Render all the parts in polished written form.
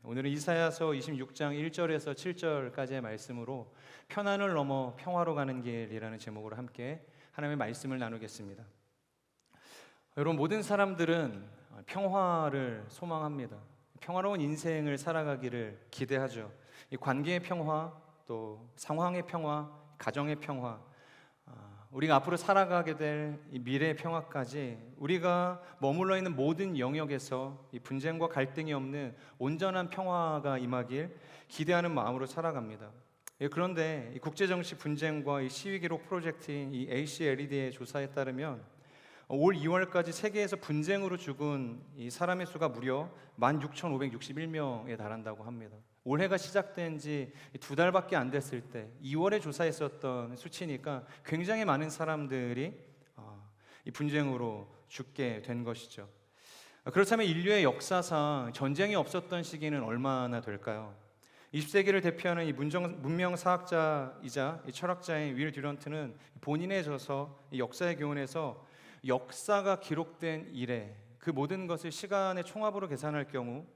오늘은 이사야서 26장 1절에서 7절까지의 말씀으로 편안을 넘어 평화로 가는 길이라는 제목으로 함께 하나님의 말씀을 나누겠습니다. 여러분, 모든 사람들은 평화를 소망합니다. 평화로운 인생을 살아가기를 기대하죠. 이 관계의 평화, 또 상황의 평화, 가정의 평화, 우리가 앞으로 살아가게 될 이 미래의 평화까지 우리가 머물러 있는 모든 영역에서 이 분쟁과 갈등이 없는 온전한 평화가 임하길 기대하는 마음으로 살아갑니다. 그런데 이 국제정치 분쟁과 이 시위 기록 프로젝트인 이 ACLED의 조사에 따르면 올 2월까지 세계에서 분쟁으로 죽은 이 사람의 수가 무려 16,561명에 달한다고 합니다. 올해가 시작된 지 2달밖에 안 됐을 때 2월에 조사했었던 수치니까 굉장히 많은 사람들이 이 분쟁으로 죽게 된 것이죠. 그렇다면 인류의 역사상 전쟁이 없었던 시기는 얼마나 될까요? 20세기를 대표하는 이 문명사학자이자 이 철학자인 윌 듀런트는 본인의 저서 이 역사의 교훈에서 역사가 기록된 이래 그 모든 것을 시간의 총합으로 계산할 경우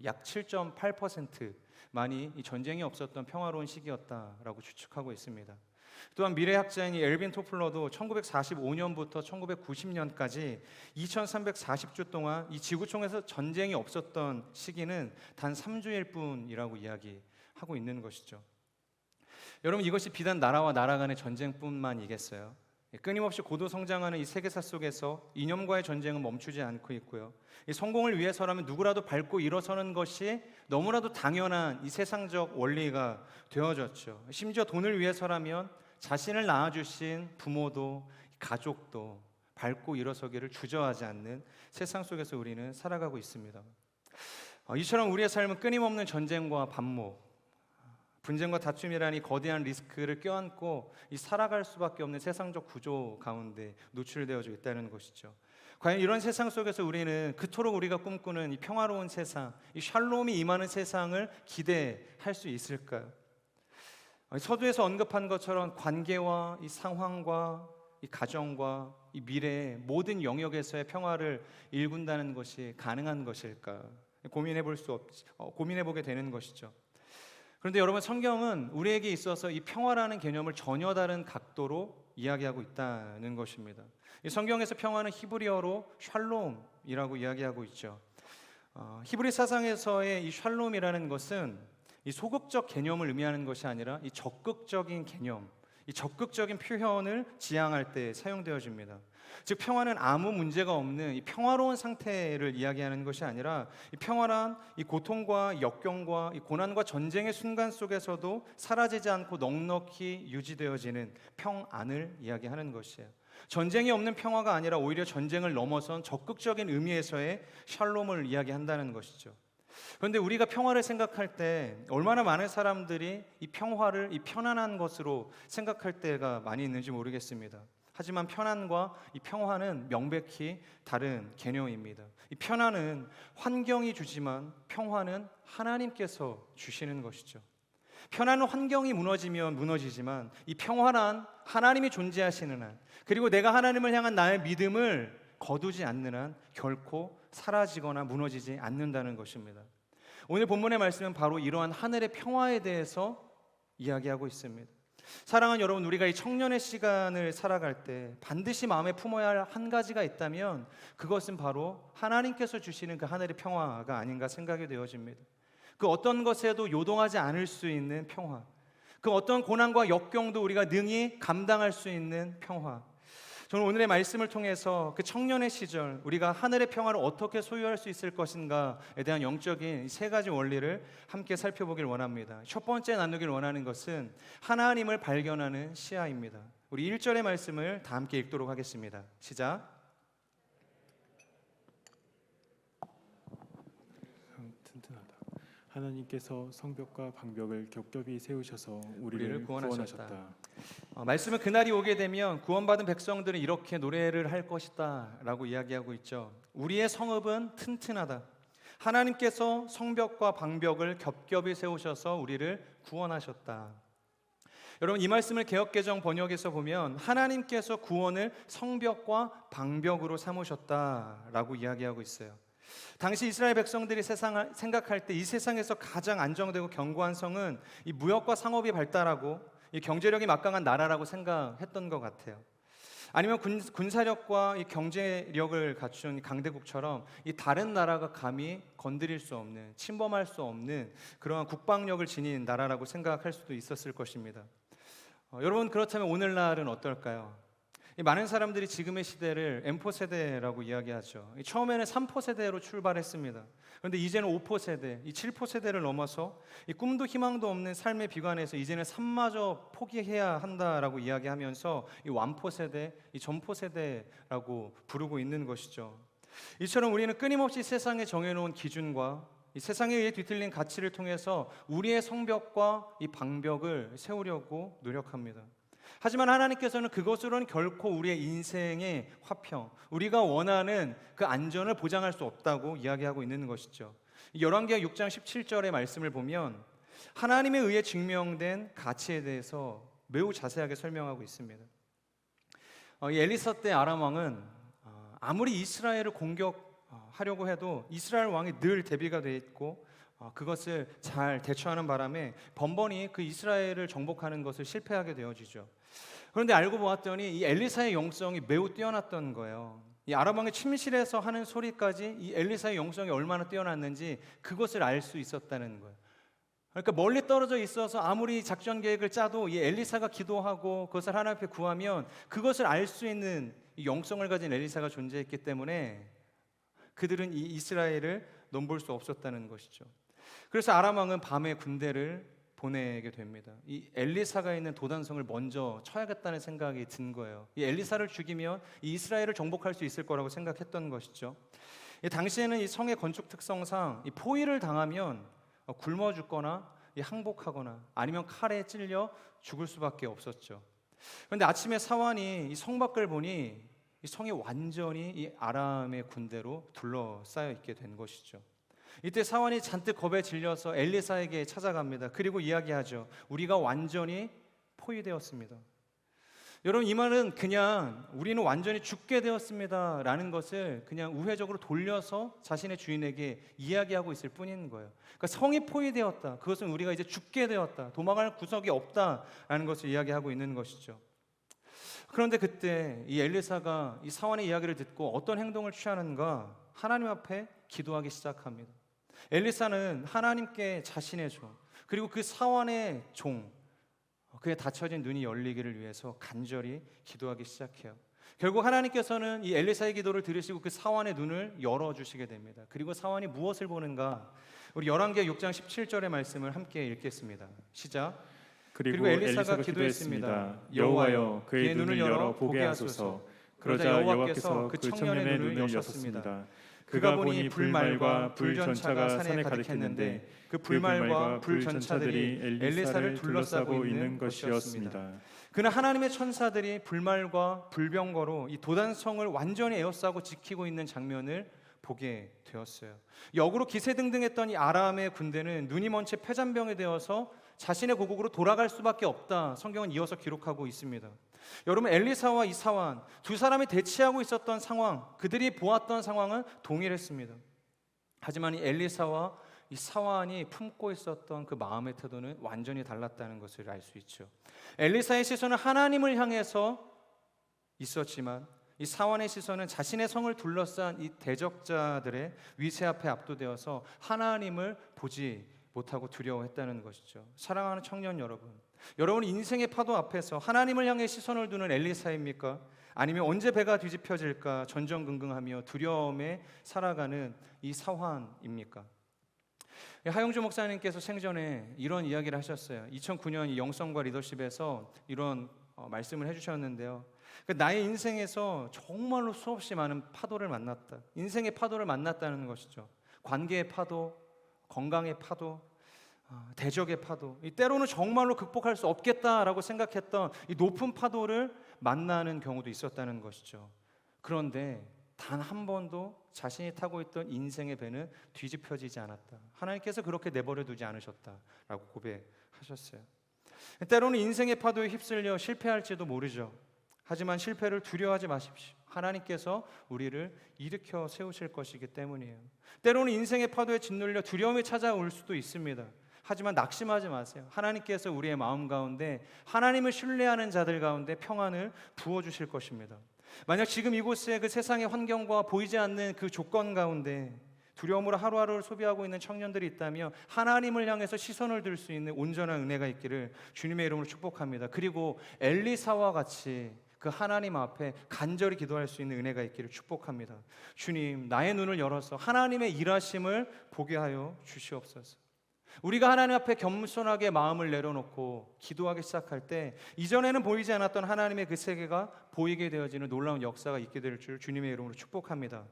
약 7.8%만이 이 전쟁이 없었던 평화로운 시기였다라고 추측하고 있습니다. 또한 미래학자인 엘빈 토플러도 1945년부터 1990년까지 2340주 동안 이 지구촌에서 전쟁이 없었던 시기는 단 3주일 뿐이라고 이야기하고 있는 것이죠. 여러분, 이것이 비단 나라와 나라 간의 전쟁뿐만이겠어요? 끊임없이 고도 성장하는 이 세계사 속에서 이념과의 전쟁은 멈추지 않고 있고요. 이 성공을 위해서라면 누구라도 밟고 일어서는 것이 너무나도 당연한 이 세상적 원리가 되어졌죠. 심지어 돈을 위해서라면 자신을 낳아주신 부모도 가족도 밟고 일어서기를 주저하지 않는 세상 속에서 우리는 살아가고 있습니다. 이처럼 우리의 삶은 끊임없는 전쟁과 반목, 분쟁과 다툼이라는 이 거대한 리스크를 껴안고 살아갈 수밖에 없는 세상적 구조 가운데 노출되어 있다는 것이죠. 과연 이런 세상 속에서 우리는 그토록 우리가 꿈꾸는 이 평화로운 세상, 이 샬롬이 임하는 세상을 기대할 수 있을까요? 서두에서 언급한 것처럼 관계와 이 상황과 이 가정과 이 미래의 모든 영역에서의 평화를 일군다는 것이 가능한 것일까? 고민해보게 되는 것이죠. 그런데 여러분, 성경은 우리에게 있어서 이 평화라는 개념을 전혀 다른 각도로 이야기하고 있다는 것입니다. 이 성경에서 평화는 히브리어로 샬롬이라고 이야기하고 있죠. 히브리 사상에서의 이 샬롬이라는 것은 이 소극적 개념을 의미하는 것이 아니라 이 적극적인 개념, 이 적극적인 표현을 지향할 때 사용되어집니다. 즉, 평화는 아무 문제가 없는 이 평화로운 상태를 이야기하는 것이 아니라 이 평화란 이 고통과 역경과 이 고난과 전쟁의 순간 속에서도 사라지지 않고 넉넉히 유지되어지는 평안을 이야기하는 것이에요. 전쟁이 없는 평화가 아니라 오히려 전쟁을 넘어선 적극적인 의미에서의 샬롬을 이야기한다는 것이죠. 그런데 우리가 평화를 생각할 때 얼마나 많은 사람들이 이 평화를 이 편안한 것으로 생각할 때가 많이 있는지 모르겠습니다. 하지만 편안과 이 평화는 명백히 다른 개념입니다. 이 편안은 환경이 주지만 평화는 하나님께서 주시는 것이죠. 편안은 환경이 무너지면 무너지지만 이 평화란 하나님이 존재하시는 한, 그리고 내가 하나님을 향한 나의 믿음을 거두지 않는 한 결코 사라지거나 무너지지 않는다는 것입니다. 오늘 본문의 말씀은 바로 이러한 하늘의 평화에 대해서 이야기하고 있습니다. 사랑하는 여러분, 우리가 이 청년의 시간을 살아갈 때 반드시 마음에 품어야 할 한 가지가 있다면 그것은 바로 하나님께서 주시는 그 하늘의 평화가 아닌가 생각이 되어집니다. 그 어떤 것에도 요동하지 않을 수 있는 평화, 그 어떤 고난과 역경도 우리가 능히 감당할 수 있는 평화. 저는 오늘의 말씀을 통해서 그 청년의 시절 우리가 하늘의 평화를 어떻게 소유할 수 있을 것인가에 대한 영적인 세 가지 원리를 함께 살펴보길 원합니다. 첫 번째 나누길 원하는 것은 하나님을 발견하는 시야입니다. 우리 1절의 말씀을 다 함께 읽도록 하겠습니다. 시작. 튼튼하다. 하나님께서 성벽과 방벽을 겹겹이 세우셔서 우리를 구원하셨다. 말씀은 그날이 오게 되면 구원받은 백성들은 이렇게 노래를 할 것이다 라고 이야기하고 있죠. 우리의 성읍은 튼튼하다. 하나님께서 성벽과 방벽을 겹겹이 세우셔서 우리를 구원하셨다. 여러분, 이 말씀을 개역개정 번역에서 보면 하나님께서 구원을 성벽과 방벽으로 삼으셨다라고 이야기하고 있어요. 당시 이스라엘 백성들이 세상을 생각할 때 이 세상에서 가장 안정되고 견고한 성은 이 무역과 상업이 발달하고 이 경제력이 막강한 나라라고 생각했던 것 같아요. 아니면 군사력과 이 경제력을 갖춘 강대국처럼 이 다른 나라가 감히 건드릴 수 없는, 침범할 수 없는 그러한 국방력을 지닌 나라라고 생각할 수도 있었을 것입니다. 여러분, 그렇다면 오늘날은 어떨까요? 이 많은 사람들이 지금의 시대를 M4 세대라고 이야기하죠. 처음에는 3포 세대로 출발했습니다. 그런데 이제는 5포 세대, 이 7포 세대를 넘어서 이 꿈도 희망도 없는 삶의 비관에서 이제는 삶마저 포기해야 한다라고 이야기하면서 이 완포 세대, 이 전포 세대라고 부르고 있는 것이죠. 이처럼 우리는 끊임없이 세상에 정해놓은 기준과 이 세상에 의해 뒤틀린 가치를 통해서 우리의 성벽과 이 방벽을 세우려고 노력합니다. 하지만 하나님께서는 그것으로는 결코 우리의 인생의 화평, 우리가 원하는 그 안전을 보장할 수 없다고 이야기하고 있는 것이죠. 열왕기하 6장 17절의 말씀을 보면 하나님에 의해 증명된 가치에 대해서 매우 자세하게 설명하고 있습니다. 이 엘리사 때 아람 왕은 아무리 이스라엘을 공격하려고 해도 이스라엘 왕이 늘 대비가 돼 있고 그것을 잘 대처하는 바람에 번번이 그 이스라엘을 정복하는 것을 실패하게 되어지죠. 그런데 알고 보았더니 이 엘리사의 영성이 매우 뛰어났던 거예요. 이 아람 왕의 침실에서 하는 소리까지 이 엘리사의 영성이 얼마나 뛰어났는지 그것을 알 수 있었다는 거예요. 그러니까 멀리 떨어져 있어서 아무리 작전 계획을 짜도 이 엘리사가 기도하고 그것을 하나님 앞에 구하면 그것을 알 수 있는 이 영성을 가진 엘리사가 존재했기 때문에 그들은 이 이스라엘을 넘볼 수 없었다는 것이죠. 그래서 아람 왕은 밤에 군대를 보내게 됩니다. 이 엘리사가 있는 도단성을 먼저 쳐야겠다는 생각이 든 거예요. 이 엘리사를 죽이면 이 이스라엘을 정복할 수 있을 거라고 생각했던 것이죠. 당시에는 이 성의 건축 특성상 이 포위를 당하면 굶어 죽거나 항복하거나 아니면 칼에 찔려 죽을 수밖에 없었죠. 그런데 아침에 사환이 이 성 밖을 보니 이 성이 완전히 이 아람의 군대로 둘러싸여 있게 된 것이죠. 이때 사환이 잔뜩 겁에 질려서 엘리사에게 찾아갑니다. 그리고 이야기하죠. 우리가 완전히 포위되었습니다. 여러분, 이 말은 그냥 우리는 완전히 죽게 되었습니다 라는 것을 그냥 우회적으로 돌려서 자신의 주인에게 이야기하고 있을 뿐인 거예요. 그러니까 성이 포위되었다, 그것은 우리가 이제 죽게 되었다, 도망갈 구석이 없다라는 것을 이야기하고 있는 것이죠. 그런데 그때 이 엘리사가 이 사환의 이야기를 듣고 어떤 행동을 취하는가? 하나님 앞에 기도하기 시작합니다. 엘리사는 하나님께 자신의 종, 그리고 그 사환의 종, 그의 닫혀진 눈이 열리기를 위해서 간절히 기도하기 시작해요. 결국 하나님께서는 이 엘리사의 기도를 들으시고 그 사환의 눈을 열어주시게 됩니다. 그리고 사환이 무엇을 보는가? 우리 열왕기하 6장 17절의 말씀을 함께 읽겠습니다. 시작. 그리고 엘리사가 기도했습니다. 여호와여, 그의 눈을 열어 보게 하소서. 그러자 여호와께서 그 청년의 눈을 여셨습니다. 그가 보니 불말과 불전차가 산에 가득했는데 그 불말과 불전차들이 엘리사를 둘러싸고 있는 것이었습니다. 그는 하나님의 천사들이 불말과 불병거로 이 도단성을 완전히 에워싸고 지키고 있는 장면을 보게 되었어요. 역으로 기세등등했던 이 아람의 군대는 눈이 먼 채 패잔병이 되어서 자신의 고국으로 돌아갈 수밖에 없다. 성경은 이어서 기록하고 있습니다. 여러분, 엘리사와 이 사환 두 사람이 대치하고 있었던 상황, 그들이 보았던 상황은 동일했습니다. 하지만 이 엘리사와 이 사환이 품고 있었던 그 마음의 태도는 완전히 달랐다는 것을 알 수 있죠. 엘리사의 시선은 하나님을 향해서 있었지만 이 사환의 시선은 자신의 성을 둘러싼 이 대적자들의 위세 앞에 압도되어서 하나님을 보지 못하고 두려워했다는 것이죠. 사랑하는 청년 여러분, 여러분 인생의 파도 앞에서 하나님을 향해 시선을 두는 엘리사입니까? 아니면 언제 배가 뒤집혀질까 전전긍긍하며 두려움에 살아가는 이 사환입니까? 하영주 목사님께서 생전에 이런 이야기를 하셨어요. 2009년 영성과 리더십에서 이런 말씀을 해주셨는데요. 나의 인생에서 정말로 수없이 많은 파도를 만났다. 인생의 파도를 만났다는 것이죠. 관계의 파도, 건강의 파도, 대적의 파도, 때로는 정말로 극복할 수 없겠다라고 생각했던 이 높은 파도를 만나는 경우도 있었다는 것이죠. 그런데 단 한 번도 자신이 타고 있던 인생의 배는 뒤집혀지지 않았다. 하나님께서 그렇게 내버려 두지 않으셨다라고 고백하셨어요. 때로는 인생의 파도에 휩쓸려 실패할지도 모르죠. 하지만 실패를 두려워하지 마십시오. 하나님께서 우리를 일으켜 세우실 것이기 때문이에요. 때로는 인생의 파도에 짓눌려 두려움이 찾아올 수도 있습니다. 하지만 낙심하지 마세요. 하나님께서 우리의 마음 가운데, 하나님을 신뢰하는 자들 가운데 평안을 부어주실 것입니다. 만약 지금 이곳에 그 세상의 환경과 보이지 않는 그 조건 가운데 두려움으로 하루하루를 소비하고 있는 청년들이 있다면 하나님을 향해서 시선을 들 수 있는 온전한 은혜가 있기를 주님의 이름으로 축복합니다. 그리고 엘리사와 같이 그 하나님 앞에 간절히 기도할 수 있는 은혜가 있기를 축복합니다. 주님, 나의 눈을 열어서 하나님의 일하심을 보게 하여 주시옵소서. 우리가 하나님 앞에 겸손하게 마음을 내려놓고 기도하기 시작할 때 이전에는 보이지 않았던 하나님의 그 세계가 보이게 되어지는 놀라운 역사가 있게 될 줄 주님의 이름으로 축복합니다.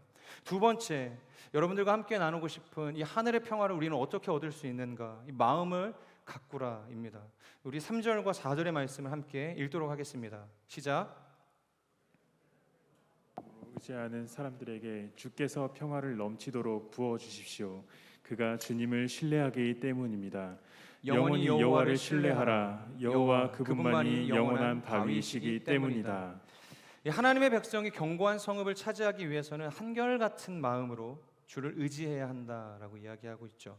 두 번째, 여러분들과 함께 나누고 싶은 이 하늘의 평화를 우리는 어떻게 얻을 수 있는가? 이 마음을 가꾸라입니다. 우리 3절과 4절의 말씀을 함께 읽도록 하겠습니다. 시작. 의지하는 사람들에게 주께서 평화를 넘치도록 부어 주십시오. 그가 주님을 신뢰하기 때문입니다. 영원히 여호와를 신뢰하라. 여호와 그분만이 영원한 바위시기 때문이다. 하나님의 백성이 견고한 성읍을 차지하기 위해서는 한결같은 마음으로 주를 의지해야 한다라고 이야기하고 있죠.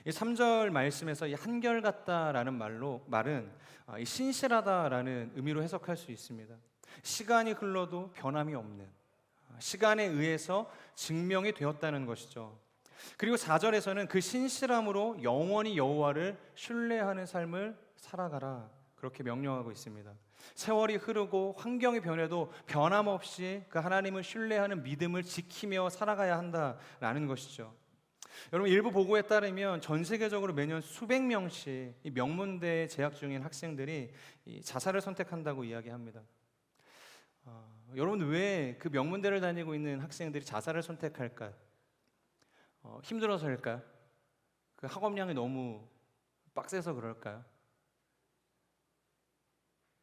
이 3절 말씀에서 이 한결같다라는 말은 이 신실하다라는 의미로 해석할 수 있습니다. 시간이 흘러도 변함이 없는, 시간에 의해서 증명이 되었다는 것이죠. 그리고 4절에서는 그 신실함으로 영원히 여호와를 신뢰하는 삶을 살아가라, 그렇게 명령하고 있습니다. 세월이 흐르고 환경이 변해도 변함없이 그 하나님을 신뢰하는 믿음을 지키며 살아가야 한다라는 것이죠. 여러분, 일부 보고에 따르면 전 세계적으로 매년 수백 명씩 이 명문대에 재학 중인 학생들이 이 자살을 선택한다고 이야기합니다. 여러분, 왜 그 명문대를 다니고 있는 학생들이 자살을 선택할까? 힘들어서일까요? 그 학업량이 너무 빡세서 그럴까요?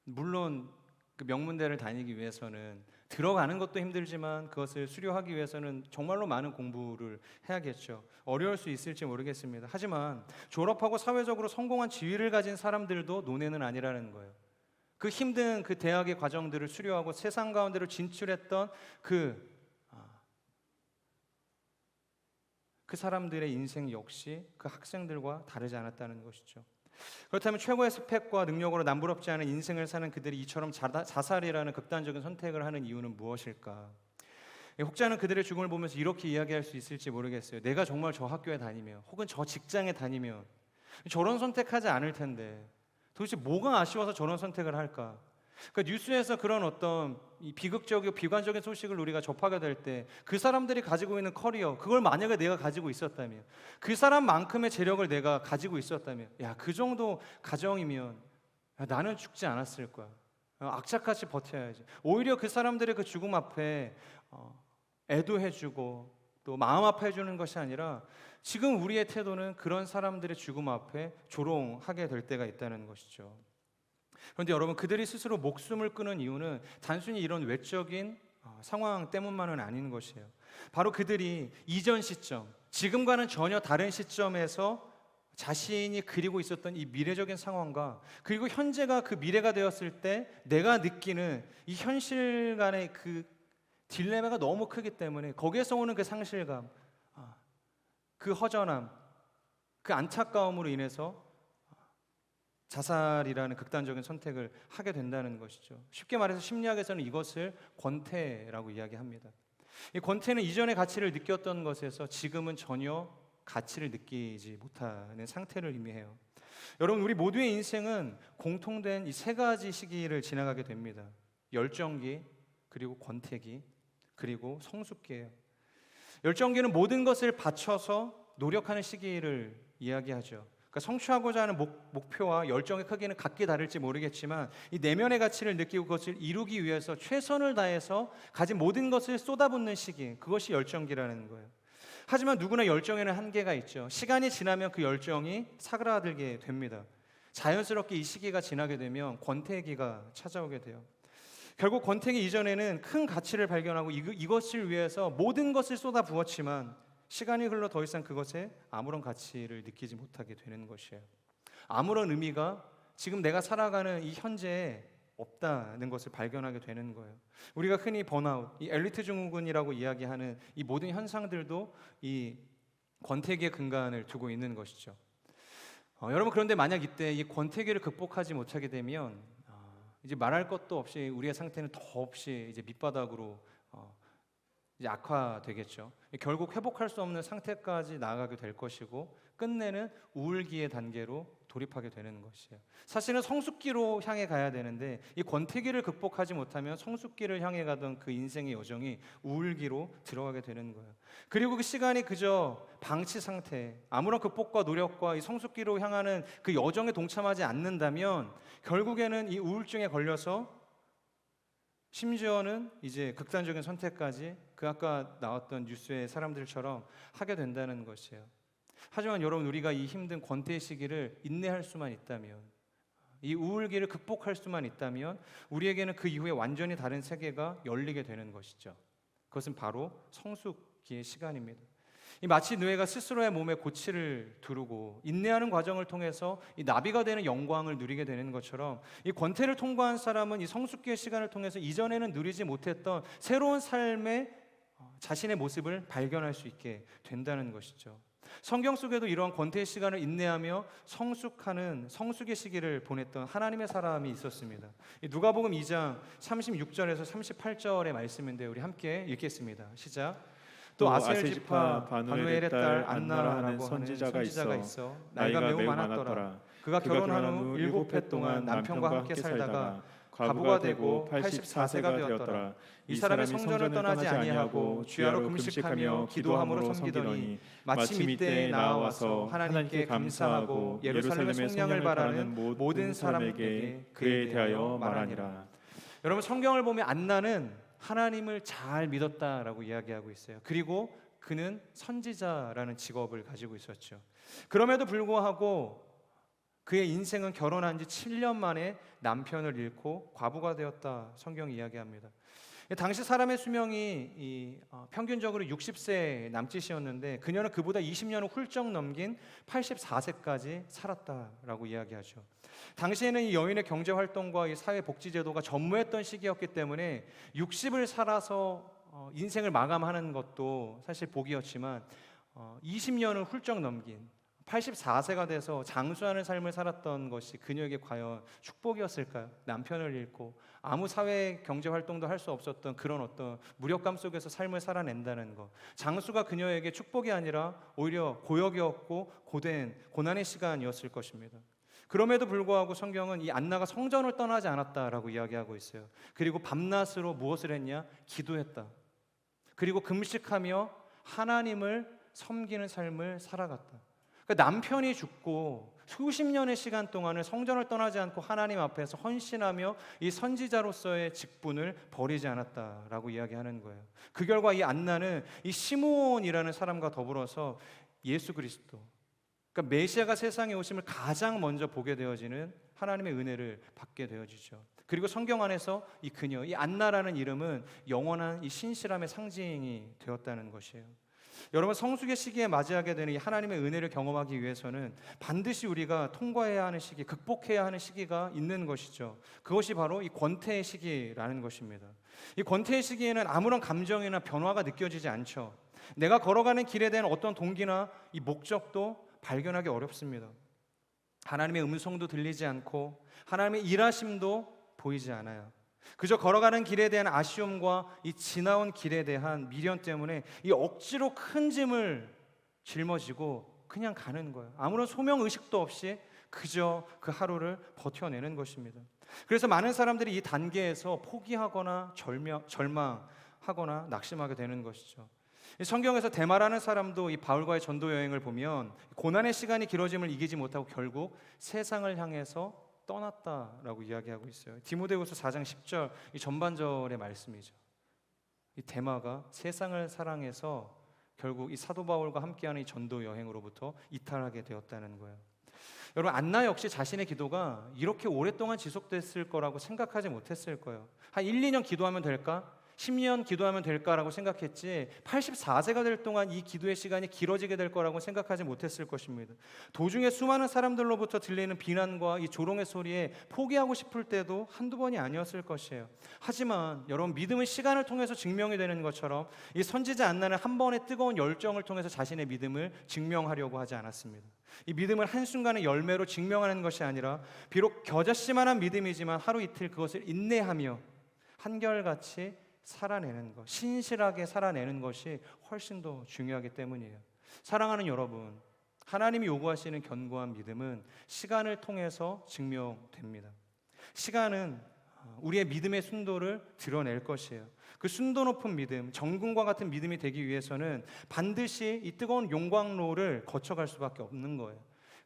물론 그 명문대를 다니기 위해서는 들어가는 것도 힘들지만 그것을 수료하기 위해서는 정말로 많은 공부를 해야겠죠. 어려울 수 있을지 모르겠습니다. 하지만 졸업하고 사회적으로 성공한 지위를 가진 사람들도 논외는 아니라는 거예요. 그 힘든 그 대학의 과정들을 수료하고 세상 가운데로 진출했던 그 사람들의 인생 역시 그 학생들과 다르지 않았다는 것이죠. 그렇다면 최고의 스펙과 능력으로 남부럽지 않은 인생을 사는 그들이 이처럼 자살이라는 극단적인 선택을 하는 이유는 무엇일까? 혹자는 그들의 죽음을 보면서 이렇게 이야기할 수 있을지 모르겠어요. 내가 정말 저 학교에 다니면, 혹은 저 직장에 다니면 저런 선택하지 않을 텐데 도대체 뭐가 아쉬워서 저런 선택을 할까? 그러니까 뉴스에서 그런 어떤 이 비극적이고 비관적인 소식을 우리가 접하게 될 때 그 사람들이 가지고 있는 커리어, 그걸 만약에 내가 가지고 있었다면, 그 사람만큼의 재력을 내가 가지고 있었다면, 야, 그 정도 가정이면 나는 죽지 않았을 거야. 악착같이 버텨야지. 오히려 그 사람들의 그 죽음 앞에 애도해주고 또 마음 아파해주는 것이 아니라 지금 우리의 태도는 그런 사람들의 죽음 앞에 조롱하게 될 때가 있다는 것이죠. 그런데 여러분, 그들이 스스로 목숨을 끊은 이유는 단순히 이런 외적인 상황 때문만은 아닌 것이에요. 바로 그들이 이전 시점, 지금과는 전혀 다른 시점에서 자신이 그리고 있었던 이 미래적인 상황과 그리고 현재가 그 미래가 되었을 때 내가 느끼는 이 현실 간의 그 딜레마가 너무 크기 때문에 거기에서 오는 그 상실감, 그 허전함, 그 안타까움으로 인해서 자살이라는 극단적인 선택을 하게 된다는 것이죠. 쉽게 말해서 심리학에서는 이것을 권태라고 이야기합니다. 이 권태는 이전의 가치를 느꼈던 것에서 지금은 전혀 가치를 느끼지 못하는 상태를 의미해요. 여러분, 우리 모두의 인생은 공통된 이 세 가지 시기를 지나가게 됩니다. 열정기, 그리고 권태기, 그리고 성숙기예요. 열정기는 모든 것을 바쳐서 노력하는 시기를 이야기하죠. 그러니까 성취하고자 하는 목표와 열정의 크기는 각기 다를지 모르겠지만 이 내면의 가치를 느끼고 그것을 이루기 위해서 최선을 다해서 가진 모든 것을 쏟아붓는 시기, 그것이 열정기라는 거예요. 하지만 누구나 열정에는 한계가 있죠. 시간이 지나면 그 열정이 사그라들게 됩니다. 자연스럽게 이 시기가 지나게 되면 권태기가 찾아오게 돼요. 결국 권태기 이전에는 큰 가치를 발견하고 이것을 위해서 모든 것을 쏟아부었지만 시간이 흘러 더 이상 그것에 아무런 가치를 느끼지 못하게 되는 것이에요. 아무런 의미가 지금 내가 살아가는 이 현재에 없다는 것을 발견하게 되는 거예요. 우리가 흔히 번아웃, 이 엘리트 증후군이라고 이야기하는 이 모든 현상들도 이 권태기의 근간을 두고 있는 것이죠. 여러분, 그런데 만약 이때 이 권태기를 극복하지 못하게 되면 이제 말할 것도 없이 우리의 상태는 더없이 이제 밑바닥으로 이제 악화되겠죠. 결국 회복할 수 없는 상태까지 나아가게 될 것이고 끝내는 우울기의 단계로 돌입하게 되는 것이에요. 사실은 성숙기로 향해 가야 되는데 이 권태기를 극복하지 못하면 성숙기를 향해 가던 그 인생의 여정이 우울기로 들어가게 되는 거예요. 그리고 그 시간이 그저 방치 상태, 아무런 극복과 노력과 이 성숙기로 향하는 그 여정에 동참하지 않는다면 결국에는 이 우울증에 걸려서 심지어는 이제 극단적인 선택까지 그 아까 나왔던 뉴스의 사람들처럼 하게 된다는 것이에요. 하지만 여러분, 우리가 이 힘든 권태의 시기를 인내할 수만 있다면, 이 우울기를 극복할 수만 있다면 우리에게는 그 이후에 완전히 다른 세계가 열리게 되는 것이죠. 그것은 바로 성숙기의 시간입니다. 이 마치 노예가 스스로의 몸에 고치를 두르고 인내하는 과정을 통해서 이 나비가 되는 영광을 누리게 되는 것처럼 이 권태를 통과한 사람은 이 성숙기의 시간을 통해서 이전에는 누리지 못했던 새로운 삶의 자신의 모습을 발견할 수 있게 된다는 것이죠. 성경 속에도 이러한 권태의 시간을 인내하며 성숙하는 성숙의 시기를 보냈던 하나님의 사람이 있었습니다. 누가복음 2장 36절에서 38절의 말씀인데 우리 함께 읽겠습니다. 시작. 또 아셀 지파 바누엘의 딸 안나라는 선지자가 있어 나이가 매우 많았더라. 그가 결혼한 후 7해 동안 남편과 함께 살다가 과부가 되고 84세가 되었더라. 이 사람이 성전을 떠나지 아니하고 주야로 금식하며 기도함으로 섬기더니 마침 이때에 나와서 하나님께 감사하고 예루살렘의 속량을 바라는 모든 사람에게 그에 대하여 말하니라. 여러분, 성경을 보면 안나는 하나님을 잘 믿었다라고 이야기하고 있어요. 그리고 그는 선지자라는 직업을 가지고 있었죠. 그럼에도 불구하고 그의 인생은 결혼한 지 7년 만에 남편을 잃고 과부가 되었다, 성경이 이야기합니다. 당시 사람의 수명이 평균적으로 60세 남짓이었는데 그녀는 그보다 20년을 훌쩍 넘긴 84세까지 살았다라고 이야기하죠. 당시에는 이 여인의 경제 활동과 이 사회 복지 제도가 전무했던 시기였기 때문에 60을 살아서 인생을 마감하는 것도 사실 복이었지만 20년을 훌쩍 넘긴 84세가 돼서 장수하는 삶을 살았던 것이 그녀에게 과연 축복이었을까요? 남편을 잃고 아무 사회 경제 활동도 할 수 없었던 그런 어떤 무력감 속에서 삶을 살아낸다는 것, 장수가 그녀에게 축복이 아니라 오히려 고역이었고 고된 고난의 시간이었을 것입니다. 그럼에도 불구하고 성경은 이 안나가 성전을 떠나지 않았다라고 이야기하고 있어요. 그리고 밤낮으로 무엇을 했냐? 기도했다. 그리고 금식하며 하나님을 섬기는 삶을 살아갔다. 그러니까 남편이 죽고 수십 년의 시간 동안을 성전을 떠나지 않고 하나님 앞에서 헌신하며 이 선지자로서의 직분을 버리지 않았다라고 이야기하는 거예요. 그 결과 이 안나는 이 시므온이라는 사람과 더불어서 예수 그리스도, 그러니까 메시아가 세상에 오심을 가장 먼저 보게 되어지는 하나님의 은혜를 받게 되어지죠. 그리고 성경 안에서 이 그녀, 이 안나라는 이름은 영원한 이 신실함의 상징이 되었다는 것이에요. 여러분, 성숙의 시기에 맞이하게 되는 이 하나님의 은혜를 경험하기 위해서는 반드시 우리가 통과해야 하는 시기, 극복해야 하는 시기가 있는 것이죠. 그것이 바로 이 권태의 시기라는 것입니다. 이 권태의 시기에는 아무런 감정이나 변화가 느껴지지 않죠. 내가 걸어가는 길에 대한 어떤 동기나 이 목적도 발견하기 어렵습니다. 하나님의 음성도 들리지 않고 하나님의 일하심도 보이지 않아요. 그저 걸어가는 길에 대한 아쉬움과 이 지나온 길에 대한 미련 때문에 이 억지로 큰 짐을 짊어지고 그냥 가는 거예요. 아무런 소명 의식도 없이 그저 그 하루를 버텨내는 것입니다. 그래서 많은 사람들이 이 단계에서 포기하거나 절망하거나 낙심하게 되는 것이죠. 성경에서 데마라는 사람도 이 바울과의 전도 여행을 보면 고난의 시간이 길어짐을 이기지 못하고 결국 세상을 향해서 떠났다라고 이야기하고 있어요. 디모데후서 4장 10절 이 전반절의 말씀이죠. 이 데마가 세상을 사랑해서 결국 이 사도 바울과 함께하는 이 전도 여행으로부터 이탈하게 되었다는 거예요. 여러분, 안나 역시 자신의 기도가 이렇게 오랫동안 지속됐을 거라고 생각하지 못했을 거예요. 한 1, 2년 기도하면 될까? 10년 기도하면 될까라고 생각했지 84세가 될 동안 이 기도의 시간이 길어지게 될 거라고 생각하지 못했을 것입니다. 도중에 수많은 사람들로부터 들리는 비난과 이 조롱의 소리에 포기하고 싶을 때도 한두 번이 아니었을 것이에요. 하지만 여러분, 믿음은 시간을 통해서 증명이 되는 것처럼 이 선지자 안나는 한 번의 뜨거운 열정을 통해서 자신의 믿음을 증명하려고 하지 않았습니다. 이 믿음을 한순간의 열매로 증명하는 것이 아니라 비록 겨자씨만한 믿음이지만 하루 이틀 그것을 인내하며 한결같이 살아내는 것, 신실하게 살아내는 것이 훨씬 더 중요하기 때문이에요. 사랑하는 여러분, 하나님이 요구하시는 견고한 믿음은 시간을 통해서 증명됩니다. 시간은 우리의 믿음의 순도를 드러낼 것이에요. 그 순도 높은 믿음, 정금과 같은 믿음이 되기 위해서는 반드시 이 뜨거운 용광로를 거쳐갈 수밖에 없는 거예요.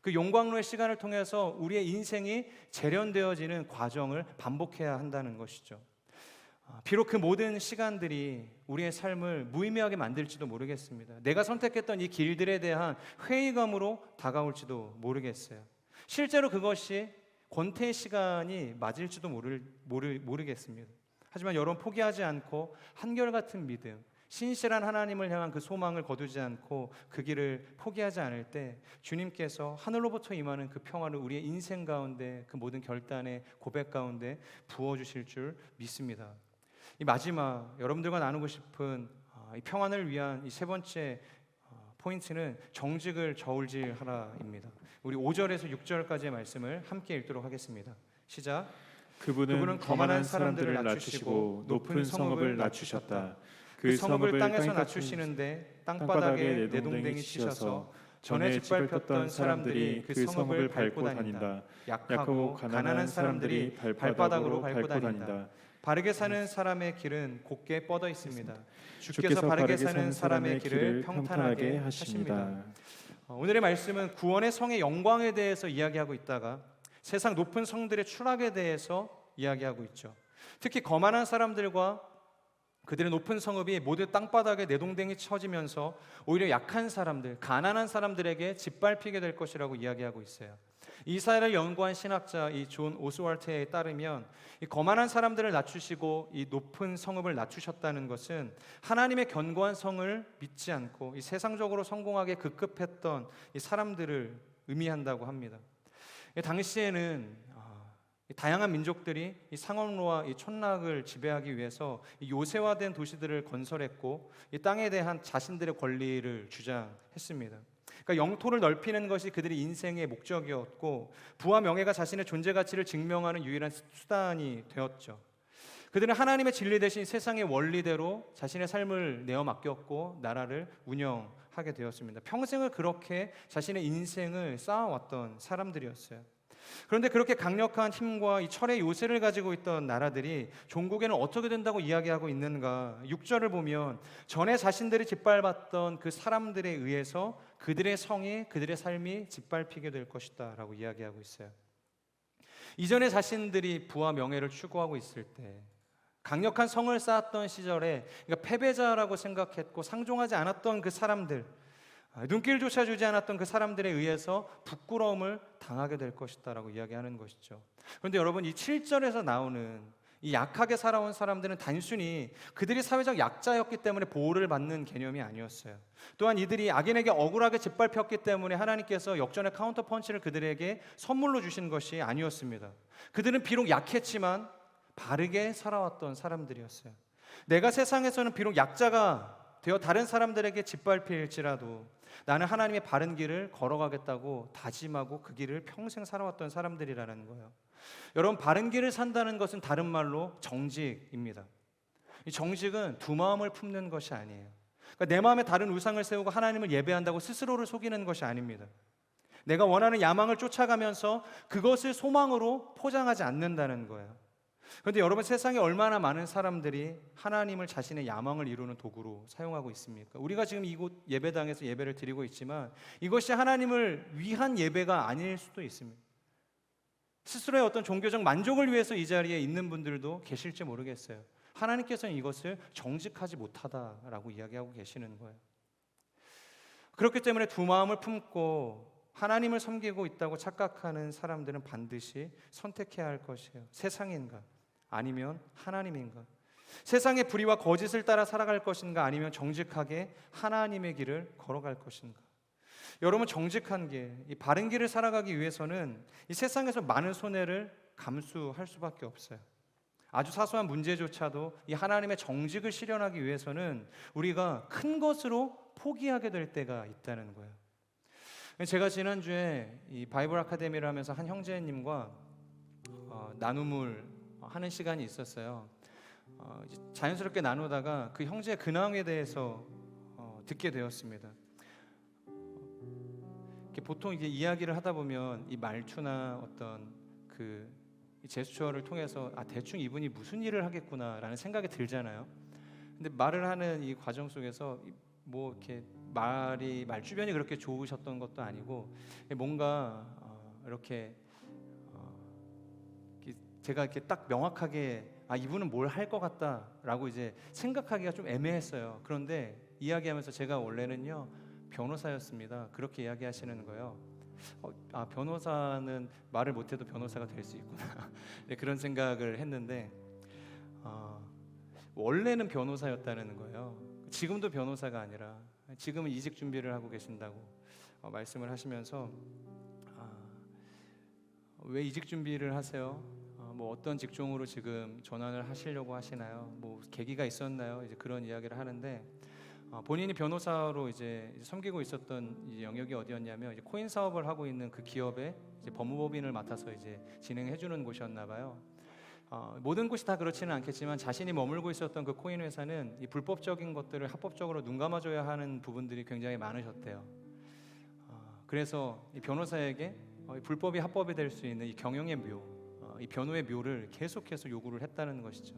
그 용광로의 시간을 통해서 우리의 인생이 재련되어지는 과정을 반복해야 한다는 것이죠. 비록 그 모든 시간들이 우리의 삶을 무의미하게 만들지도 모르겠습니다. 내가 선택했던 이 길들에 대한 회의감으로 다가올지도 모르겠어요. 실제로 그것이 권태의 시간이 맞을지도 모르겠습니다. 하지만 여러분, 포기하지 않고 한결같은 믿음, 신실한 하나님을 향한 그 소망을 거두지 않고 그 길을 포기하지 않을 때 주님께서 하늘로부터 임하는 그 평화를 우리의 인생 가운데, 그 모든 결단의 고백 가운데 부어주실 줄 믿습니다. 이 마지막 여러분들과 나누고 싶은 이 평안을 위한 이 세 번째 포인트는 정직을 저울질하라입니다. 우리 5절에서 6절까지의 말씀을 함께 읽도록 하겠습니다. 시작. 그분은 거만한 사람들을 낮추시고 높은 성읍을 낮추셨다. 그 성읍을 땅에서 낮추시는데 땅바닥에 내동댕이 치셔서 전에 짓밟혔던 사람들이 그 성읍을 밟고 다닌다. 약하고 가난한 사람들이 발바닥으로 밟고 다닌다. 바르게 사는 사람의 길은 곧게 뻗어 있습니다. 주께서 바르게 사는 사람의 길을 평탄하게 하십니다. 오늘의 말씀은 구원의 성의 영광에 대해서 이야기하고 있다가 세상 높은 성들의 추락에 대해서 이야기하고 있죠. 특히 거만한 사람들과 그들의 높은 성읍이 모두 땅바닥에 내동댕이 쳐지면서 오히려 약한 사람들, 가난한 사람들에게 짓밟히게 될 것이라고 이야기하고 있어요. 이스라엘을 연구한 신학자 이 존 오스왈트에 따르면 이 거만한 사람들을 낮추시고 이 높은 성읍을 낮추셨다는 것은 하나님의 견고한 성을 믿지 않고 이 세상적으로 성공하게 급급했던 이 사람들을 의미한다고 합니다. 당시에는 다양한 민족들이 이 상업로와 이 촌락을 지배하기 위해서 이 요새화된 도시들을 건설했고 이 땅에 대한 자신들의 권리를 주장했습니다. 그러니까 영토를 넓히는 것이 그들의 인생의 목적이었고 부와 명예가 자신의 존재 가치를 증명하는 유일한 수단이 되었죠. 그들은 하나님의 진리 대신 세상의 원리대로 자신의 삶을 내어 맡겼고 나라를 운영하게 되었습니다. 평생을 그렇게 자신의 인생을 쌓아왔던 사람들이었어요. 그런데 그렇게 강력한 힘과 이 철의 요새를 가지고 있던 나라들이 종국에는 어떻게 된다고 이야기하고 있는가? 6절을 보면 전에 자신들이 짓밟았던 그 사람들에 의해서 그들의 성이, 그들의 삶이 짓밟히게 될 것이다 라고 이야기하고 있어요. 이전에 자신들이 부와 명예를 추구하고 있을 때 강력한 성을 쌓았던 시절에 그러니까 패배자라고 생각했고 상종하지 않았던 그 사람들, 눈길조차 주지 않았던 그 사람들에 의해서 부끄러움을 당하게 될 것이다 라고 이야기하는 것이죠. 그런데 여러분, 이 7절에서 나오는 이 약하게 살아온 사람들은 단순히 그들이 사회적 약자였기 때문에 보호를 받는 개념이 아니었어요. 또한 이들이 악인에게 억울하게 짓밟혔기 때문에 하나님께서 역전의 카운터 펀치를 그들에게 선물로 주신 것이 아니었습니다. 그들은 비록 약했지만 바르게 살아왔던 사람들이었어요. 내가 세상에서는 비록 약자가 되어 다른 사람들에게 짓밟힐지라도 나는 하나님의 바른 길을 걸어가겠다고 다짐하고 그 길을 평생 살아왔던 사람들이라는 거예요. 여러분, 바른 길을 산다는 것은 다른 말로 정직입니다. 이 정직은 두 마음을 품는 것이 아니에요. 그러니까 내 마음에 다른 우상을 세우고 하나님을 예배한다고 스스로를 속이는 것이 아닙니다. 내가 원하는 야망을 쫓아가면서 그것을 소망으로 포장하지 않는다는 거예요. 그런데 여러분, 세상에 얼마나 많은 사람들이 하나님을 자신의 야망을 이루는 도구로 사용하고 있습니까? 우리가 지금 이곳 예배당에서 예배를 드리고 있지만 이것이 하나님을 위한 예배가 아닐 수도 있습니다. 스스로의 어떤 종교적 만족을 위해서 이 자리에 있는 분들도 계실지 모르겠어요. 하나님께서는 이것을 정직하지 못하다라고 이야기하고 계시는 거예요. 그렇기 때문에 두 마음을 품고 하나님을 섬기고 있다고 착각하는 사람들은 반드시 선택해야 할 것이에요. 세상인가? 아니면 하나님인가? 세상의 불의와 거짓을 따라 살아갈 것인가, 아니면 정직하게 하나님의 길을 걸어갈 것인가? 여러분, 정직한 길, 이 바른 길을 살아가기 위해서는 이 세상에서 많은 손해를 감수할 수밖에 없어요. 아주 사소한 문제조차도 이 하나님의 정직을 실현하기 위해서는 우리가 큰 것으로 포기하게 될 때가 있다는 거예요. 제가 지난주에 이 바이블 아카데미를 하면서 한 형제님과 나눔을 하는 시간이 있었어요. 자연스럽게 나누다가 그 형제의 근황에 대해서 듣게 되었습니다. 보통 이게 이야기를 하다 보면 이 말투나 어떤 그 제스처를 통해서 대충 이분이 무슨 일을 하겠구나라는 생각이 들잖아요. 근데 말을 하는 이 과정 속에서 뭐 이렇게 말 주변이 그렇게 좋으셨던 것도 아니고, 뭔가 이렇게 제가 이렇게 딱 명확하게 이분은 뭘 할 것 같다라고 이제 생각하기가 좀 애매했어요. 그런데 이야기하면서 제가 원래는요 변호사였습니다, 그렇게 이야기하시는 거예요. 변호사는 말을 못해도 변호사가 될 수 있구나. 네, 그런 생각을 했는데 원래는 변호사였다는 거예요. 지금도 변호사가 아니라 지금은 이직 준비를 하고 계신다고 말씀을 하시면서 왜 이직 준비를 하세요? 뭐 어떤 직종으로 지금 전환을 하시려고 하시나요? 뭐 계기가 있었나요? 이제 그런 이야기를 하는데, 본인이 변호사로 이제 섬기고 있었던 이 영역이 어디였냐면 이제 코인 사업을 하고 있는 그 기업에 이제 법무법인을 맡아서 이제 진행해 주는 곳이었나 봐요. 모든 곳이 다 그렇지는 않겠지만 자신이 머물고 있었던 그 코인 회사는 이 불법적인 것들을 합법적으로 눈 감아줘야 하는 부분들이 굉장히 많으셨대요. 그래서 이 변호사에게 불법이 합법이 될 수 있는 이 경영의 묘, 이 변호의 묘를 계속해서 요구를 했다는 것이죠.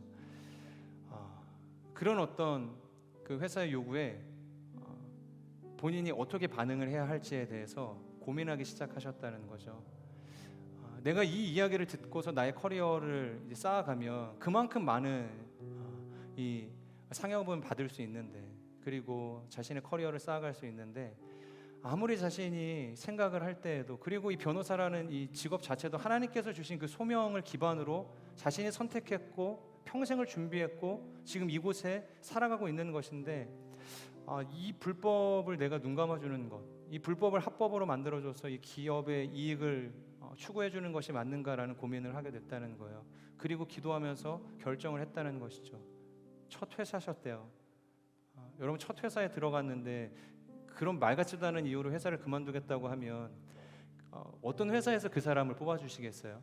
그런 어떤 그 회사의 요구에 본인이 어떻게 반응을 해야 할지에 대해서 고민하기 시작하셨다는 거죠. 내가 이 이야기를 듣고서 나의 커리어를 이제 쌓아가면 그만큼 많은 이 상여금을 받을 수 있는데, 그리고 자신의 커리어를 쌓아갈 수 있는데, 아무리 자신이 생각을 할 때에도, 그리고 이 변호사라는 이 직업 자체도 하나님께서 주신 그 소명을 기반으로 자신이 선택했고 평생을 준비했고 지금 이곳에 살아가고 있는 것인데, 이 불법을 내가 눈 감아주는 것, 이 불법을 합법으로 만들어줘서 이 기업의 이익을 추구해주는 것이 맞는가라는 고민을 하게 됐다는 거예요. 그리고 기도하면서 결정을 했다는 것이죠. 첫 회사셨대요. 여러분, 첫 회사에 들어갔는데 그런 말 같지도 않은 이유로 회사를 그만두겠다고 하면 어떤 회사에서 그 사람을 뽑아주시겠어요?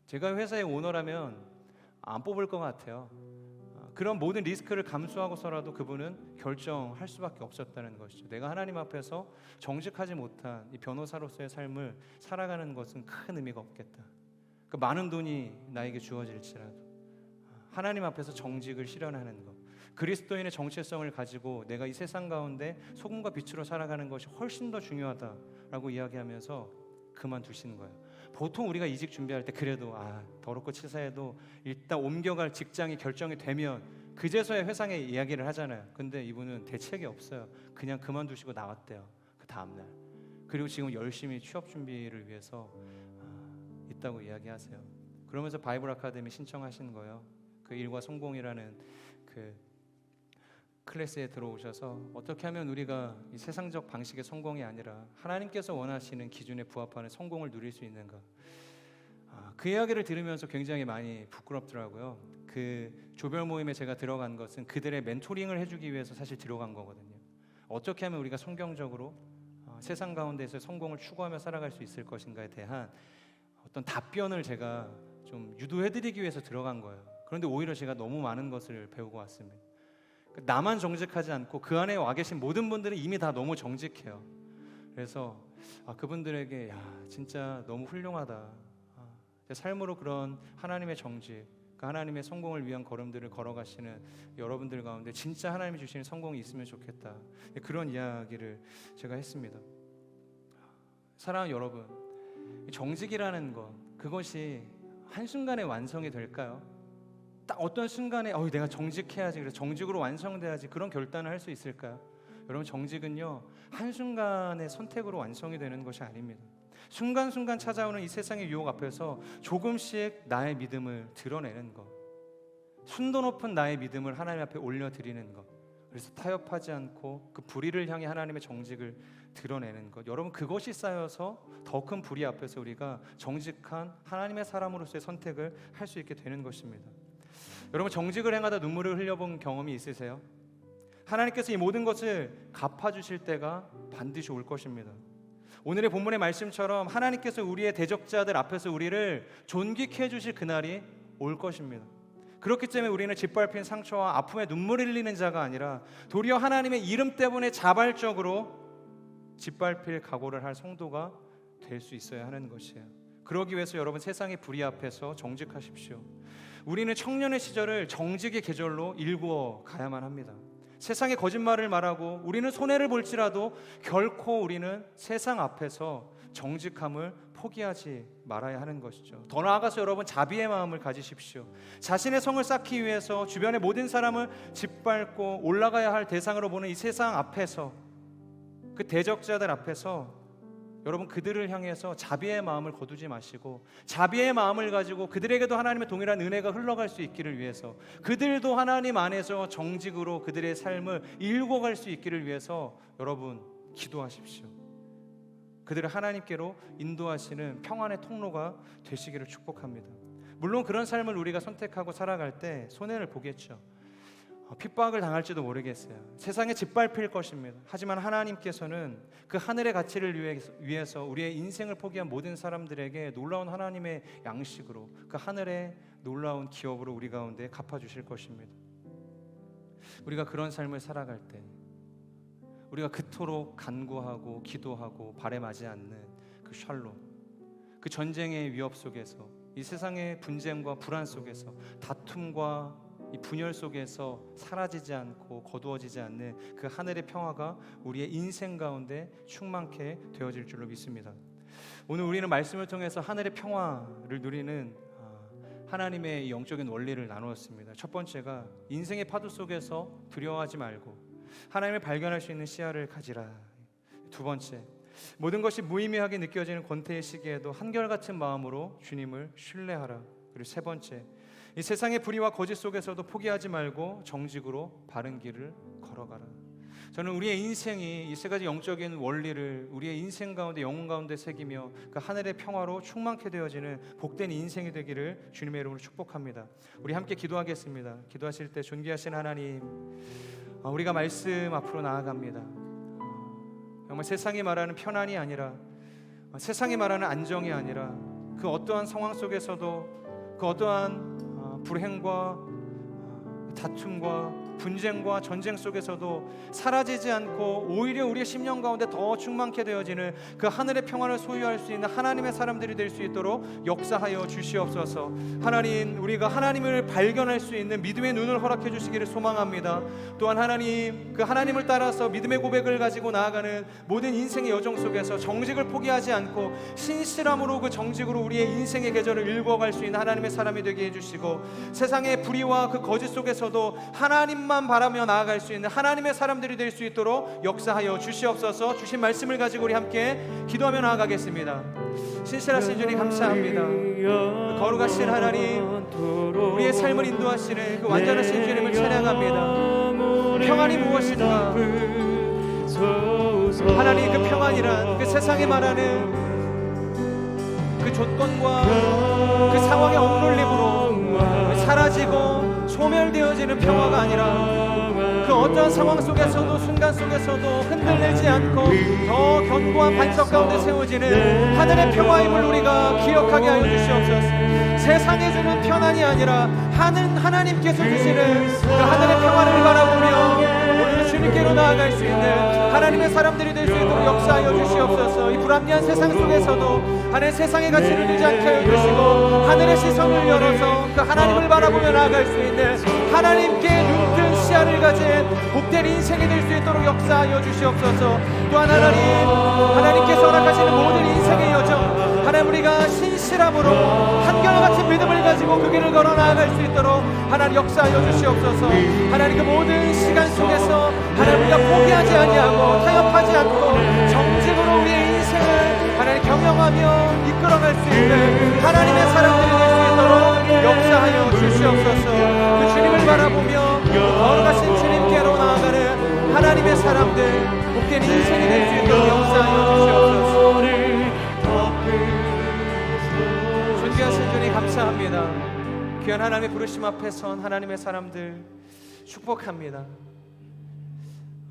제가 회사의 오너라면 안 뽑을 것 같아요. 그런 모든 리스크를 감수하고서라도 그분은 결정할 수밖에 없었다는 것이죠. 내가 하나님 앞에서 정직하지 못한 이 변호사로서의 삶을 살아가는 것은 큰 의미가 없겠다. 그 많은 돈이 나에게 주어질지라도 하나님 앞에서 정직을 실현하는 것, 그리스도인의 정체성을 가지고 내가 이 세상 가운데 소금과 빛으로 살아가는 것이 훨씬 더 중요하다라고 이야기하면서 그만두시는 거예요. 보통 우리가 이직 준비할 때 그래도 더럽고 치사해도 일단 옮겨갈 직장이 결정이 되면 그제서야 회사에 이야기를 하잖아요. 근데 이분은 대책이 없어요. 그냥 그만두시고 나왔대요, 그 다음날. 그리고 지금 열심히 취업 준비를 위해서 있다고 이야기하세요. 그러면서 바이블 아카데미 신청하신 거예요. 그 일과 성공이라는 그 클래스에 들어오셔서 어떻게 하면 우리가 이 세상적 방식의 성공이 아니라 하나님께서 원하시는 기준에 부합하는 성공을 누릴 수 있는가. 그 이야기를 들으면서 굉장히 많이 부끄럽더라고요. 그 조별 모임에 제가 들어간 것은 그들의 멘토링을 해주기 위해서 사실 들어간 거거든요. 어떻게 하면 우리가 성경적으로 세상 가운데서 성공을 추구하며 살아갈 수 있을 것인가에 대한 어떤 답변을 제가 좀 유도해드리기 위해서 들어간 거예요. 그런데 오히려 제가 너무 많은 것을 배우고 왔습니다. 나만 정직하지 않고 그 안에 와 계신 모든 분들은 이미 다 너무 정직해요. 그래서 그분들에게 진짜 너무 훌륭하다, 제 삶으로 그런 하나님의 정직, 그 하나님의 성공을 위한 걸음들을 걸어가시는 여러분들 가운데 진짜 하나님이 주시는 성공이 있으면 좋겠다, 그런 이야기를 제가 했습니다. 사랑하는 여러분, 정직이라는 것, 그것이 한순간에 완성이 될까요? 딱 어떤 순간에 내가 정직해야지, 그래서 정직으로 완성돼야지, 그런 결단을 할 수 있을까요? 여러분, 정직은요 한순간의 선택으로 완성이 되는 것이 아닙니다. 순간순간 찾아오는 이 세상의 유혹 앞에서 조금씩 나의 믿음을 드러내는 것, 순도 높은 나의 믿음을 하나님 앞에 올려드리는 것, 그래서 타협하지 않고 그 불의를 향해 하나님의 정직을 드러내는 것, 여러분 그것이 쌓여서 더 큰 불의 앞에서 우리가 정직한 하나님의 사람으로서의 선택을 할 수 있게 되는 것입니다. 여러분 정직을 행하다 눈물을 흘려본 경험이 있으세요? 하나님께서 이 모든 것을 갚아주실 때가 반드시 올 것입니다. 오늘의 본문의 말씀처럼 하나님께서 우리의 대적자들 앞에서 우리를 존귀케 해주실 그날이 올 것입니다. 그렇기 때문에 우리는 짓밟힌 상처와 아픔에 눈물을 흘리는 자가 아니라 도리어 하나님의 이름 때문에 자발적으로 짓밟힐 각오를 할 성도가 될 수 있어야 하는 것이에요. 그러기 위해서 여러분 세상의 불의 앞에서 정직하십시오. 우리는 청년의 시절을 정직의 계절로 일구어 가야만 합니다. 세상의 거짓말을 말하고 우리는 손해를 볼지라도 결코 우리는 세상 앞에서 정직함을 포기하지 말아야 하는 것이죠. 더 나아가서 여러분 자비의 마음을 가지십시오. 자신의 성을 쌓기 위해서 주변의 모든 사람을 짓밟고 올라가야 할 대상으로 보는 이 세상 앞에서, 그 대적자들 앞에서 여러분 그들을 향해서 자비의 마음을 거두지 마시고 자비의 마음을 가지고 그들에게도 하나님의 동일한 은혜가 흘러갈 수 있기를 위해서, 그들도 하나님 안에서 정직으로 그들의 삶을 일궈갈 수 있기를 위해서 여러분 기도하십시오. 그들을 하나님께로 인도하시는 평안의 통로가 되시기를 축복합니다. 물론 그런 삶을 우리가 선택하고 살아갈 때 손해를 보겠죠. 핍박을 당할지도 모르겠어요. 세상에 짓밟힐 것입니다. 하지만 하나님께서는 그 하늘의 가치를 위해서 우리의 인생을 포기한 모든 사람들에게 놀라운 하나님의 양식으로, 그 하늘의 놀라운 기업으로 우리 가운데 갚아주실 것입니다. 우리가 그런 삶을 살아갈 때 우리가 그토록 간구하고 기도하고 바람하지 않는 그 샬롬, 그 전쟁의 위협 속에서, 이 세상의 분쟁과 불안 속에서, 다툼과 이 분열 속에서 사라지지 않고 거두어지지 않는 그 하늘의 평화가 우리의 인생 가운데 충만케 되어질 줄로 믿습니다. 오늘 우리는 말씀을 통해서 하늘의 평화를 누리는 하나님의 영적인 원리를 나누었습니다. 첫 번째가 인생의 파도 속에서 두려워하지 말고 하나님을 발견할 수 있는 시야를 가지라. 두 번째, 모든 것이 무의미하게 느껴지는 권태의 시기에도 한결같은 마음으로 주님을 신뢰하라. 그리고 세 번째, 이 세상의 불의와 거짓 속에서도 포기하지 말고 정직으로 바른 길을 걸어가라. 저는 우리의 인생이 이 세 가지 영적인 원리를 우리의 인생 가운데, 영혼 가운데 새기며 그 하늘의 평화로 충만케 되어지는 복된 인생이 되기를 주님의 이름으로 축복합니다. 우리 함께 기도하겠습니다. 기도하실 때 존귀하신 하나님, 우리가 말씀 앞으로 나아갑니다. 정말 세상이 말하는 편안이 아니라, 세상이 말하는 안정이 아니라, 그 어떠한 상황 속에서도 그 어떠한 불행과 다툼과 분쟁과 전쟁 속에서도 사라지지 않고 오히려 우리의 심령 가운데 더 충만케 되어지는 그 하늘의 평안을 소유할 수 있는 하나님의 사람들이 될 수 있도록 역사하여 주시옵소서. 하나님, 우리가 하나님을 발견할 수 있는 믿음의 눈을 허락해 주시기를 소망합니다. 또한 하나님, 그 하나님을 따라서 믿음의 고백을 가지고 나아가는 모든 인생의 여정 속에서 정직을 포기하지 않고 신실함으로 그 정직으로 우리의 인생의 계절을 읽어갈 수 있는 하나님의 사람이 되게 해주시고, 세상의 불의와 그 거짓 속에서도 하나님만 바라며 나아갈 수 있는 하나님의 사람들이 될 수 있도록 역사하여 주시옵소서. 주신 말씀을 가지고 우리 함께 기도하며 나아가겠습니다. 신실하신 주님 감사합니다. 그 거룩하신 하나님, 우리의 삶을 인도하시는 그 완전하신 주님을 찬양합니다. 평안이 무엇인가? 하나님, 그 평안이란 그 세상에 말하는 그 조건과 그 상황의 억눌림으로 사라지고 소멸되어지는 평화가 아니라, 그 어떠한 상황 속에서도 순간 속에서도 흔들리지 않고 더 견고한 반석 가운데 세워지는 하늘의 평화임을 우리가 기억하게 하여 주시옵소서. 세상에 주는 편안이 아니라 하나님께서 주시는 그 하늘의 평화를 바라보며 오늘 주님께로 나아갈 수 있는 하나님의 사람들이 될 수 있도록 역사하여 주시옵소서. 이 불합리한 세상 속에서도 하늘 세상의 가치를 두지 않게 하여 주시고, 하늘의 시선을 열어서 그 하나님을 바라보며 나아갈 수 있는 하나님께 눈뜬 시야를 가진 복된 인생이 될 수 있도록 역사하여 주시옵소서. 또한 하나님께서 허락하시는 모든 인생의 여정, 하나님 우리가 신실함으로 한결같은 믿음을 가지고 그 길을 걸어 나아갈 수 있도록 하나님 역사하여 주시옵소서. 하나님 그 모든 시간 속에서 하나님 우리가 포기하지 아니하고 타협하지 않고 정직으로 우리의 인생을 하나님 사명하며 이끌어갈 수 있는 하나님의 사람들이 될 수 있도록 역사하여 주시옵소서. 그 주님을 바라보며 그 거룩하신 주님께로 나아가는 하나님의 사람들, 복된 인생이 될 수 있도록 역사하여 주시옵소서. 존귀하신 주님 감사합니다. 귀한 하나님의 부르심 앞에 선 하나님의 사람들 축복합니다.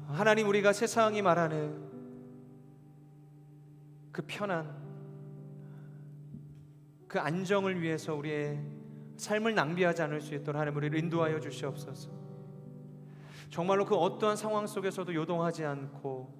하나님, 우리가 세상이 말하는 그 편안, 그 안정을 위해서 우리의 삶을 낭비하지 않을 수 있도록 하나님 우리를 인도하여 주시옵소서. 정말로 그 어떠한 상황 속에서도 요동하지 않고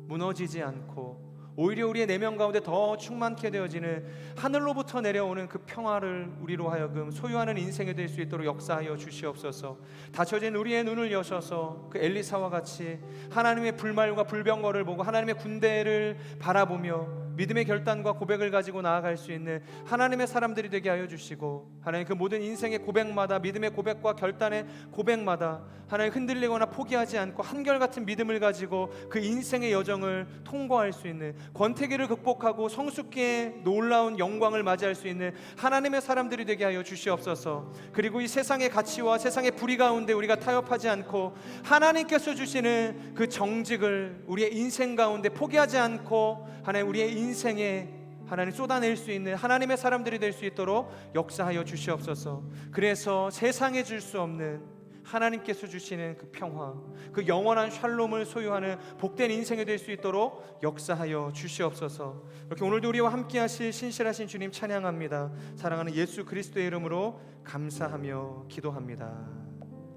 무너지지 않고 오히려 우리의 내면 가운데 더 충만케 되어지는 하늘로부터 내려오는 그 평화를 우리로 하여금 소유하는 인생이 될 수 있도록 역사하여 주시옵소서. 닫혀진 우리의 눈을 여셔서 그 엘리사와 같이 하나님의 불말과 불병거를 보고 하나님의 군대를 바라보며 믿음의 결단과 고백을 가지고 나아갈 수 있는 하나님의 사람들이 되게 하여 주시고, 하나님 그 모든 인생의 고백마다, 믿음의 고백과 결단의 고백마다 하나님 흔들리거나 포기하지 않고 한결같은 믿음을 가지고 그 인생의 여정을 통과할 수 있는, 권태기를 극복하고 성숙기의 놀라운 영광을 맞이할 수 있는 하나님의 사람들이 되게 하여 주시옵소서. 그리고 이 세상의 가치와 세상의 불의 가운데 우리가 타협하지 않고 하나님께서 주시는 그 정직을 우리의 인생 가운데 포기하지 않고 하나님 우리의 인생에 하나님 쏟아낼 수 있는 하나님의 사람들이 될 수 있도록 역사하여 주시옵소서. 그래서 세상에 줄 수 없는 하나님께서 주시는 그 평화, 그 영원한 샬롬을 소유하는 복된 인생이 될 수 있도록 역사하여 주시옵소서. 이렇게 오늘도 우리와 함께 하실 신실하신 주님 찬양합니다. 사랑하는 예수 그리스도의 이름으로 감사하며 기도합니다.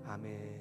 아멘.